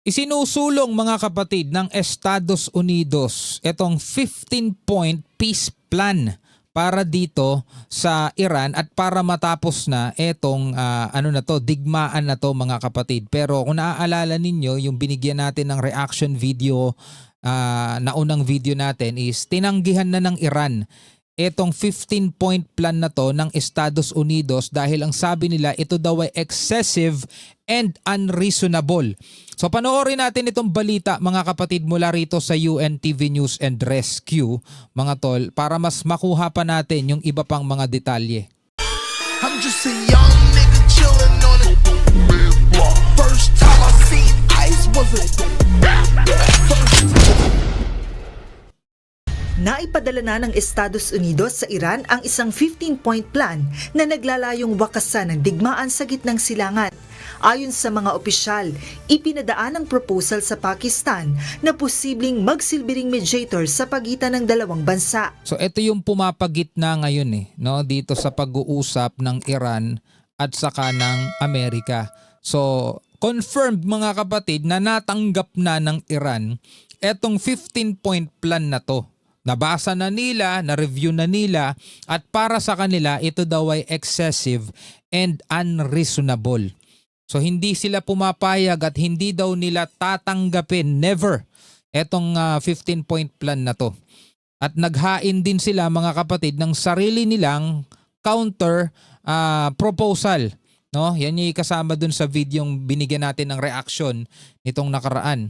Isinusulong mga kapatid ng Estados Unidos itong 15-point peace plan para dito sa Iran at para matapos na itong digmaan na to mga kapatid. Pero kung naaalala ninyo, yung binigyan natin ng reaction video, na unang video natin is tinanggihan na ng Iran itong 15-point plan na to ng Estados Unidos dahil ang sabi nila ito daw ay excessive and unreasonable. So panoorin natin itong balita mga kapatid mula rito sa UNTV News and Rescue mga tol para mas makuha pa natin yung iba pang mga detalye. I'm just a young nigga chillin' on it. First time I seen ice was a Naipadala na ng Estados Unidos sa Iran ang isang 15-point plan na naglalayong wakasan ng digmaan sa gitnang silangan. Ayon sa mga opisyal, ipinadaan ang proposal sa Pakistan na posibleng magsilbing mediator sa pagitan ng dalawang bansa. So ito yung pumapagitna ngayon no, dito sa pag-uusap ng Iran at saka ng Amerika. So confirmed mga kapatid na natanggap na ng Iran etong 15-point plan na to. Nabasa na nila, na-review na nila at para sa kanila ito daw ay excessive and unreasonable. So hindi sila pumapayag at hindi daw nila tatanggapin never etong 15-point plan na to. At naghain din sila mga kapatid ng sarili nilang counter proposal. No? Yan yung kasama dun sa video yung binigyan natin ng reaction nitong nakaraan.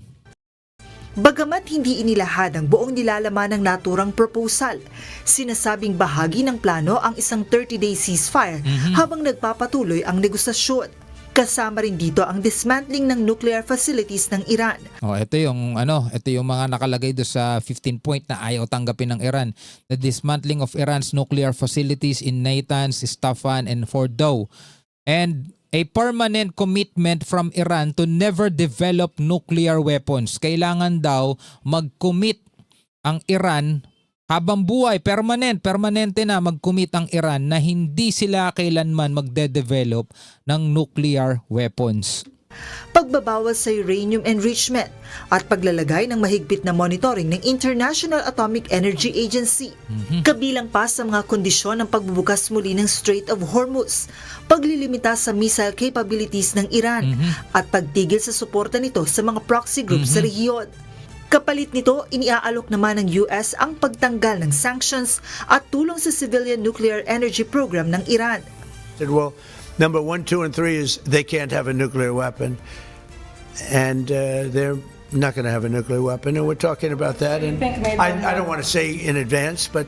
Bagamat hindi inilahad ang buong nilalaman ng naturang proposal, sinasabing bahagi ng plano ang isang 30-day ceasefire habang nagpapatuloy ang negosasyon. Kasama rin dito ang dismantling ng nuclear facilities ng Iran. Ito yung mga nakalagay do sa 15-point na ayaw tanggapin ng Iran. The dismantling of Iran's nuclear facilities in Natanz, Isfahan, and Fordow. And a permanent commitment from Iran to never develop nuclear weapons. Kailangan daw mag-commit ang Iran habang buhay, permanente na mag-commit ang Iran na hindi sila kailanman magde-develop ng nuclear weapons. Pagbabawal sa uranium enrichment at paglalagay ng mahigpit na monitoring ng International Atomic Energy Agency. Kabilang pa sa mga kondisyon ng pagbubukas muli ng Strait of Hormuz, paglilimita sa missile capabilities ng Iran at pagtigil sa suporta nito sa mga proxy groups sa rehiyon. Kapalit nito, iniaalok naman ng US ang pagtanggal ng sanctions at tulong sa civilian nuclear energy program ng Iran. Well, number 1, 2, and 3 is they can't have a nuclear weapon, and they're not going to have a nuclear weapon, and we're talking about that. And I don't want to say in advance, but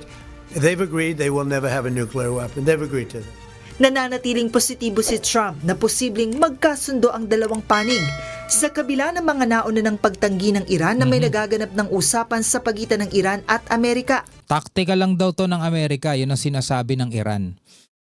they've agreed they will never have a nuclear weapon. They've agreed to that. Nananatiling positibo si Trump na posibleng magkasundo ang dalawang panig sa kabila ng mga nauna ng pagtanggi ng Iran na may nagaganap ng usapan sa pagitan ng Iran at Amerika. Taktika lang daw to ng Amerika, yun ang sinasabi ng Iran.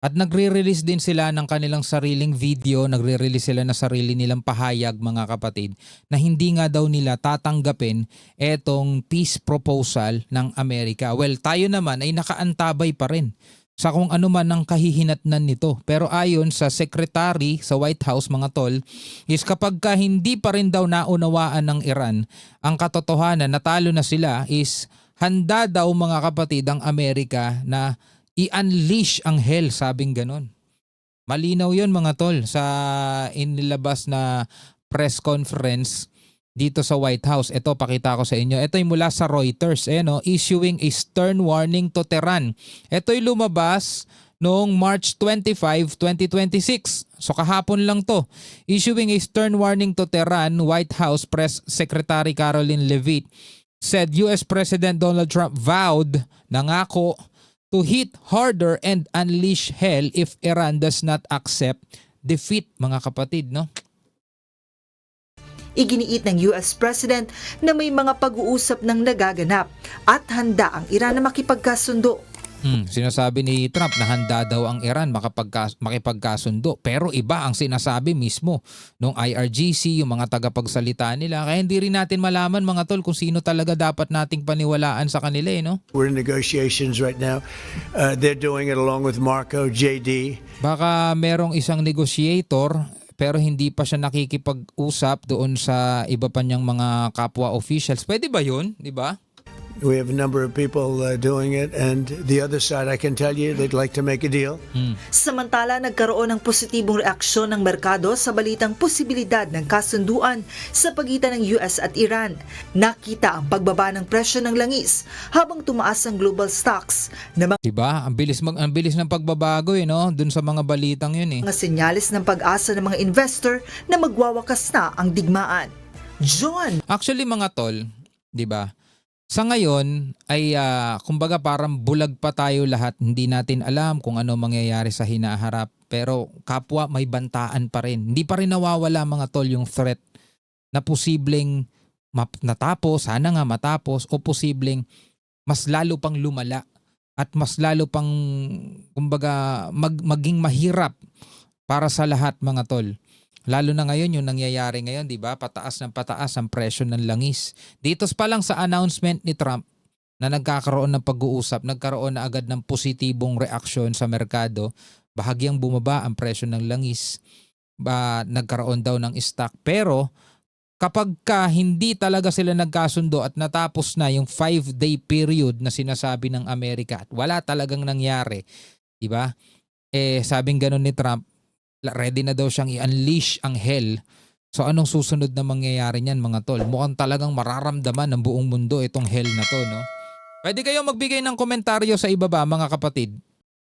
At nagre-release din sila ng kanilang sariling video, nagre-release sila ng sarili nilang pahayag mga kapatid na hindi nga daw nila tatanggapin etong peace proposal ng Amerika. Well, tayo naman ay nakaantabay pa rin sa kung ano man ang kahihinatnan nito. Pero ayon sa secretary sa White House mga tol, is kapag hindi pa rin daw naunawaan ng Iran ang katotohanan, natalo na sila, is handa daw mga kapatid ang Amerika na i-unleash ang hell, sabing ganon. Malinaw yun mga tol sa inilabas na press conference dito sa White House. Ito, pakita ko sa inyo. Ito ay mula sa Reuters, issuing a stern warning to Tehran. Ito ay lumabas noong March 25, 2026. So kahapon lang to. Issuing a stern warning to Tehran, White House Press Secretary Caroline Leavitt said US President Donald Trump vowed, nangako, to hit harder and unleash hell if Iran does not accept defeat, mga kapatid, no? Iginiit ng US President na may mga pag-uusap ng nagaganap at handa ang Iran na makipagkasundo. Sinasabi ni Trump na handa daw ang Iran makipagkasundo. Pero iba ang sinasabi mismo ng IRGC, yung mga tagapagsalita nila. Kaya hindi rin natin malaman mga tol kung sino talaga dapat nating paniwalaan sa kanila. No? We're in negotiations right now. They're doing it along with Marco, JD. Baka merong isang negotiator pero hindi pa siya nakikipag-usap doon sa iba pa niyang mga kapwa officials. Pwede ba yun? Di ba? We have a number of people doing it, and the other side, I can tell you, they'd like to make a deal. Samantala, nagkaroon ng positibong reaksyon ng merkado sa balitang posibilidad ng kasunduan sa pagitan ng US at Iran. Nakita ang pagbaba ng presyo ng langis habang tumaas ang global stocks na Diba? Ang bilis ng pagbabago no? Doon sa mga balitang yun eh. mga senyales ng pag-asa ng mga investor na magwawakas na ang digmaan. John! Actually mga tol, 'di ba? Sa ngayon ay kumbaga parang bulag pa tayo lahat, hindi natin alam kung ano mangyayari sa hinaharap, pero kapwa may bantaan pa rin. Hindi pa rin nawawala mga tol yung threat na posibleng natapos, sana nga matapos, o posibleng mas lalo pang lumala at mas lalo pang kumbaga maging mahirap para sa lahat mga tol. Lalo na ngayon yung nangyayari ngayon, 'di ba? Pataas ng pataas ang presyo ng langis. Dito pa lang sa announcement ni Trump na nagkakaroon ng pag-uusap, nagkaroon na agad ng positibong reaksyon sa merkado. Bahagyang bumaba ang presyo ng langis. Nagkaroon daw ng stock. Pero kapag hindi talaga sila nagkasundo at natapos na yung 5-day period na sinasabi ng Amerika at wala talagang nangyari, 'di ba? Sabing ganun ni Trump, ready na daw siyang i-unleash ang hell. So anong susunod na mangyayari niyan mga tol? Mukhang talagang mararamdaman ng buong mundo itong hell na to, no? Pwede kayong magbigay ng komentaryo sa ibaba mga kapatid.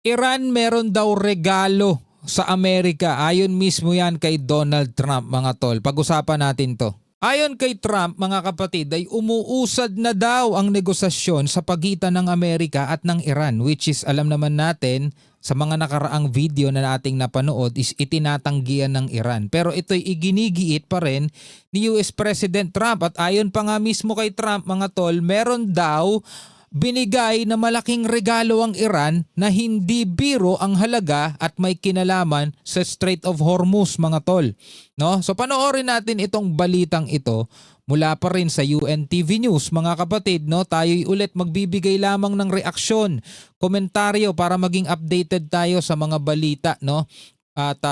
Iran meron daw regalo sa Amerika. Ayon mismo yan kay Donald Trump mga tol. Pag-usapan natin to. Ayon kay Trump mga kapatid ay umuusad na daw ang negosasyon sa pagitan ng Amerika at ng Iran, which is alam naman natin sa mga nakaraang video na nating napanood is itinatanggihan ng Iran. Pero ito'y iginigiit pa rin ni US President Trump at ayon pa nga mismo kay Trump mga tol, meron daw binigay na malaking regalo ang Iran na hindi biro ang halaga at may kinalaman sa Strait of Hormuz mga tol. No? So panoorin natin itong balitang ito mula pa rin sa UNTV News mga kapatid. No? Tayo'y ulit magbibigay lamang ng reaksyon, komentaryo para maging updated tayo sa mga balita. No? At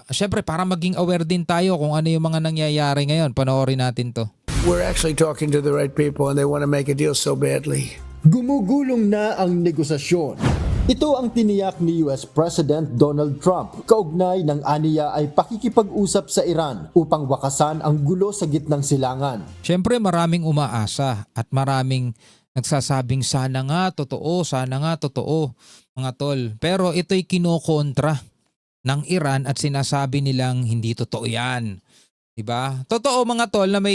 syempre para maging aware din tayo kung ano yung mga nangyayari ngayon. Panoorin natin to. We're actually talking to the right people, and they want to make a deal so badly. Gumugulong na ang negosasyon. Ito ang tiniyak ni US President Donald Trump kaugnay ng aniya ay pakikipag-usap sa Iran upang wakasan ang gulo sa gitnang silangan. Siyempre maraming umaasa at maraming nagsasabing sana nga totoo mga tol. Pero ito'y kinokontra ng Iran at sinasabi nilang hindi totoo yan. Diba? Totoo mga tol na may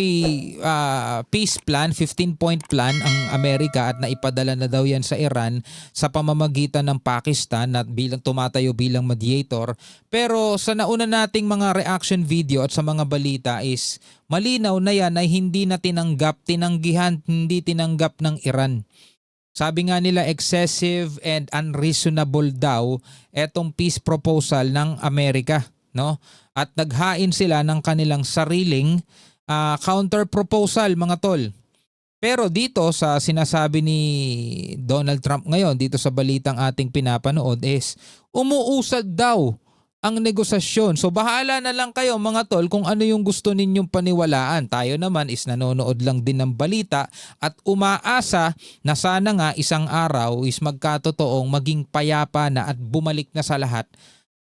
peace plan, 15-point plan ang Amerika at naipadala na daw yan sa Iran sa pamamagitan ng Pakistan na tumatayo bilang mediator. Pero sa nauna nating mga reaction video at sa mga balita is malinaw na yan ay hindi na tinanggihan, hindi tinanggap ng Iran. Sabi nga nila excessive and unreasonable daw etong peace proposal ng Amerika. No? At naghain sila ng kanilang sariling counter proposal mga tol. Pero dito sa sinasabi ni Donald Trump ngayon dito sa balitang ating pinapanood is umuusad daw ang negosasyon. So bahala na lang kayo mga tol kung ano yung gusto ninyong paniwalaan. Tayo naman is nanonood lang din ng balita at umaasa na sana nga isang araw is magkatotoong maging payapa na at bumalik na sa lahat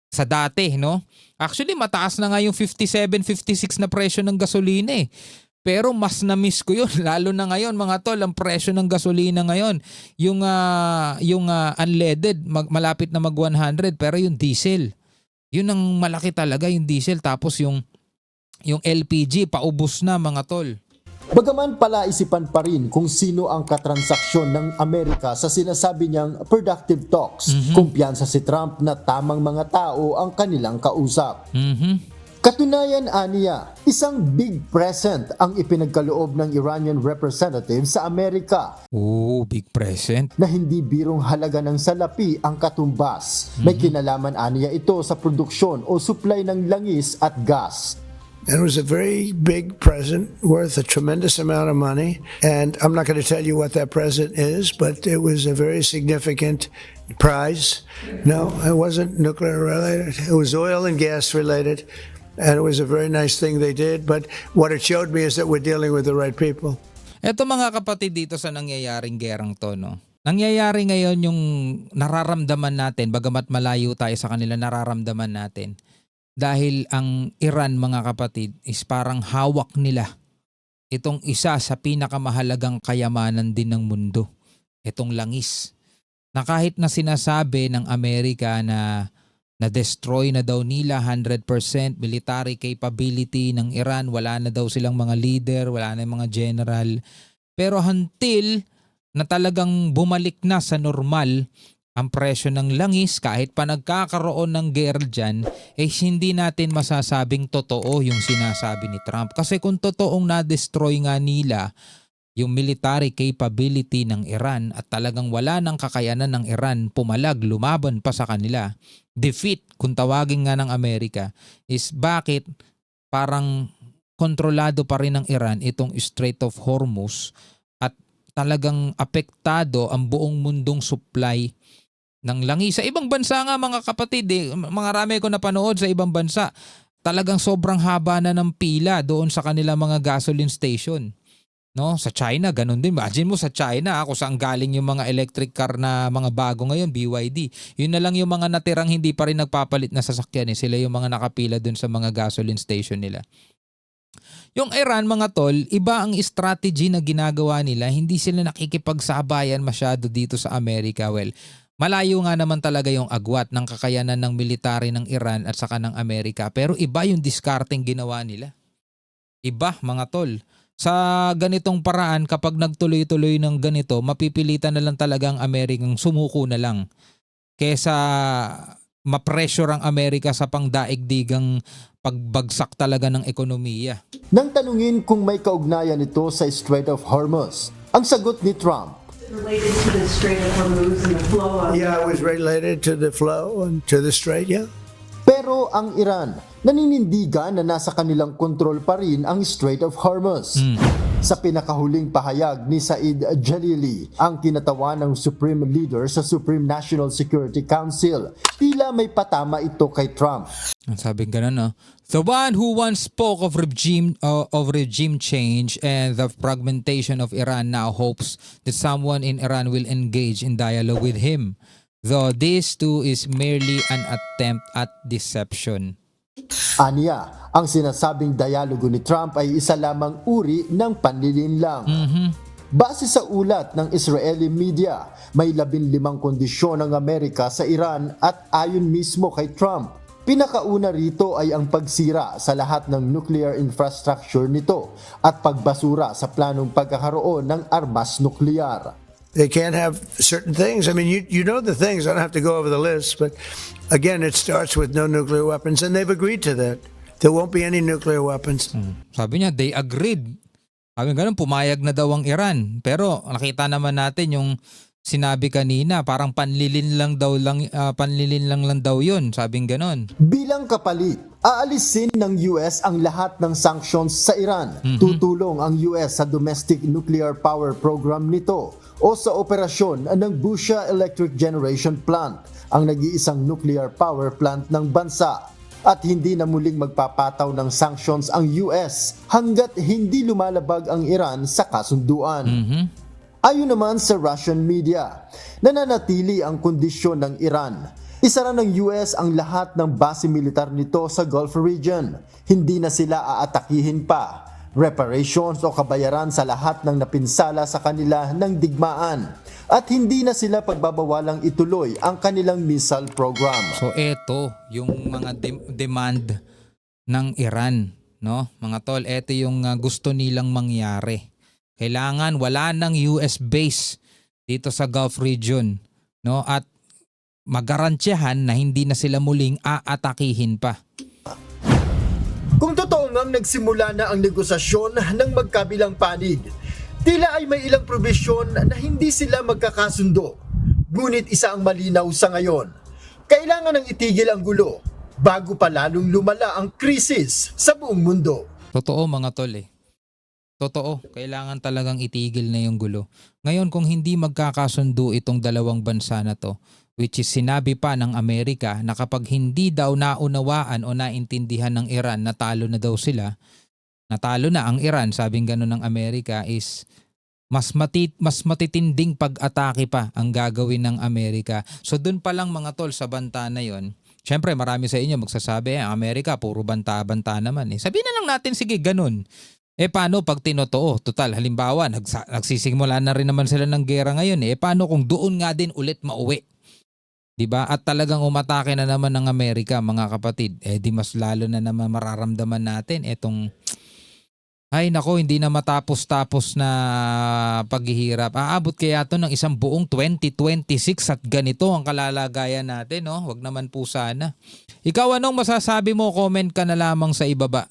sa dati, no? Actually, mataas na nga yung 57, 56 na presyo ng gasolina eh. Pero mas na-miss ko yun. Lalo na ngayon, mga tol, ang presyo ng gasolina ngayon. Yung unleaded, malapit na mag 100. Pero yung diesel, yun ang malaki talaga yung diesel. Tapos yung LPG, paubos na mga tol. Bagaman palaisipan pa rin kung sino ang katransaksyon ng Amerika sa sinasabi niyang productive talks. Kumpiyansa si Trump na tamang mga tao ang kanilang kausap. Katunayan aniya, isang big present ang ipinagkaloob ng Iranian representative sa Amerika. Oh, big present. Na hindi birong halaga ng salapi ang katumbas. May kinalaman aniya ito sa produksyon o supply ng langis at gas. And it was a very big present worth a tremendous amount of money. And I'm not going to tell you what that present is, but it was a very significant prize. No, it wasn't nuclear related. It was oil and gas related. And it was a very nice thing they did. But what it showed me is that we're dealing with the right people. Eto mga kapatid dito sa nangyayaring gerang to, no? Nangyayari ngayon yung nararamdaman natin, bagamat malayo tayo sa kanila, nararamdaman natin. Dahil ang Iran, mga kapatid, is parang hawak nila itong isa sa pinakamahalagang kayamanan din ng mundo. Itong langis. Na kahit na sinasabi ng Amerika na na-destroy na daw nila 100% military capability ng Iran, wala na daw silang mga leader, wala na yung mga general. Pero until na talagang bumalik na sa normal ang presyo ng langis, kahit pa nagkakaroon ng gera dyan, hindi natin masasabing totoo yung sinasabi ni Trump. Kasi kung totoong na-destroy nga nila yung military capability ng Iran at talagang wala ng kakayanan ng Iran pumalag, lumaban pa sa kanila, defeat kung tawagin nga ng Amerika, is bakit parang kontrolado pa rin ng Iran itong Strait of Hormuz at talagang apektado ang buong mundong supply ng langis. Sa ibang bansa nga mga kapatid, mga rami ko napanood sa ibang bansa, talagang sobrang haba na ng pila doon sa kanila mga gasoline station. No, sa China ganun din. Imagine mo sa China kung saan galing yung mga electric car na mga bago ngayon, BYD. Yun na lang yung mga natirang hindi pa rin nagpapalit na sasakyan. Sila yung mga nakapila dun sa mga gasoline station nila. Yung Iran, mga tol, iba ang strategy na ginagawa nila. Hindi sila nakikipagsabayan masyado dito sa Amerika. Well, malayo nga naman talaga yung agwat ng kakayanan ng military ng Iran at saka ng Amerika. Pero iba yung discarding ginawa nila. Iba, mga tol. Sa ganitong paraan, kapag nagtuloy-tuloy ng ganito, mapipilitan na lang talaga ang Amerikang sumuko na lang. Kesa ma-pressure ang Amerika sa pangdaigdigang pagbagsak talaga ng ekonomiya. Nang tanungin kung may kaugnayan ito sa Strait of Hormuz, ang sagot ni Trump, related to the Strait of Hormuz and the flow of Yeah, it was related to the flow and to the strait, yeah. pero ang Iran naninindigan na nasa kanilang kontrol pa rin ang Strait of Hormuz. Sa pinakahuling pahayag ni Said Jalili, ang kinatawan ng Supreme Leader sa Supreme National Security Council, tila may patama ito kay Trump. Ang sabing ganun, no? The one who once spoke of regime change and the fragmentation of Iran now hopes that someone in Iran will engage in dialogue with him. Though this too is merely an attempt at deception. Aniya, ang sinasabing dialogo ni Trump ay isa lamang uri ng panlilinlang. Base sa ulat ng Israeli media, may 15 kondisyon ng Amerika sa Iran at ayon mismo kay Trump, pinakauna rito ay ang pagsira sa lahat ng nuclear infrastructure nito at pagbasura sa planong pagkakaroon ng armas nuklear. They can't have certain things. I mean, you know the things. I don't have to go over the list, but again, it starts with no nuclear weapons, and they've agreed to that. There won't be any nuclear weapons. Sabi niya, they agreed. Sabi ganun, pumayag na daw ang Iran. Pero nakita naman natin yung sinabi kanina, parang panlilin lang daw yun. Sabing ganun. Bilang kapalit, aalisin ng US ang lahat ng sanctions sa Iran. Tutulong ang US sa domestic nuclear power program nito o sa operasyon ng Bushehr Electric Generation Plant, ang nag-iisang nuclear power plant ng bansa. At hindi na muling magpapataw ng sanctions ang US hanggat hindi lumalabag ang Iran sa kasunduan. Ayon naman sa Russian media, nananatili ang kondisyon ng Iran. Isara ng US ang lahat ng base militar nito sa Gulf region. Hindi na sila aatakihin pa. Reparations o kabayaran sa lahat ng napinsala sa kanila ng digmaan. At hindi na sila pagbabawalang ituloy ang kanilang missile program. So eto yung mga demand ng Iran, no? Mga tol, eto yung gusto nilang mangyari. Kailangan wala ng US base dito sa Gulf region, no? At magarantyahan na hindi na sila muling aatakihin pa. Kung totoo ngang nagsimula na ang negosasyon ng magkabilang panig, tila ay may ilang probisyon na hindi sila magkakasundo. Ngunit isa ang malinaw sa ngayon. Kailangan nang itigil ang gulo bago pa lalong lumala ang krisis sa buong mundo. Totoo mga tol eh. Totoo, kailangan talagang itigil na yung gulo. Ngayon kung hindi magkakasundo itong dalawang bansa na to, which is sinabi pa ng Amerika na kapag hindi daw naunawaan o naintindihan ng Iran na talo na daw sila, natalo na ang Iran, sabing gano'n ng Amerika, is mas matitinding pag-atake pa ang gagawin ng Amerika. So doon pa lang mga tol sa banta na yon. Syempre marami sa inyo magsasabi, ang Amerika puro banta-banta naman. Sabihin na lang natin, sige ganun. Paano pag tinotoo? Total, halimbawa, nagsisimula na rin naman sila ng gera ngayon. Paano kung doon nga din ulit mauwi? Diba? At talagang umatake na naman ng Amerika, mga kapatid. Di mas lalo na naman mararamdaman natin etong, ay nako, hindi na matapos-tapos na paghihirap. Aabot kaya to ng isang buong 2026 at ganito ang kalalagayan natin, no? Wag naman po sana. Ikaw, anong masasabi mo? Comment ka na lamang sa ibaba.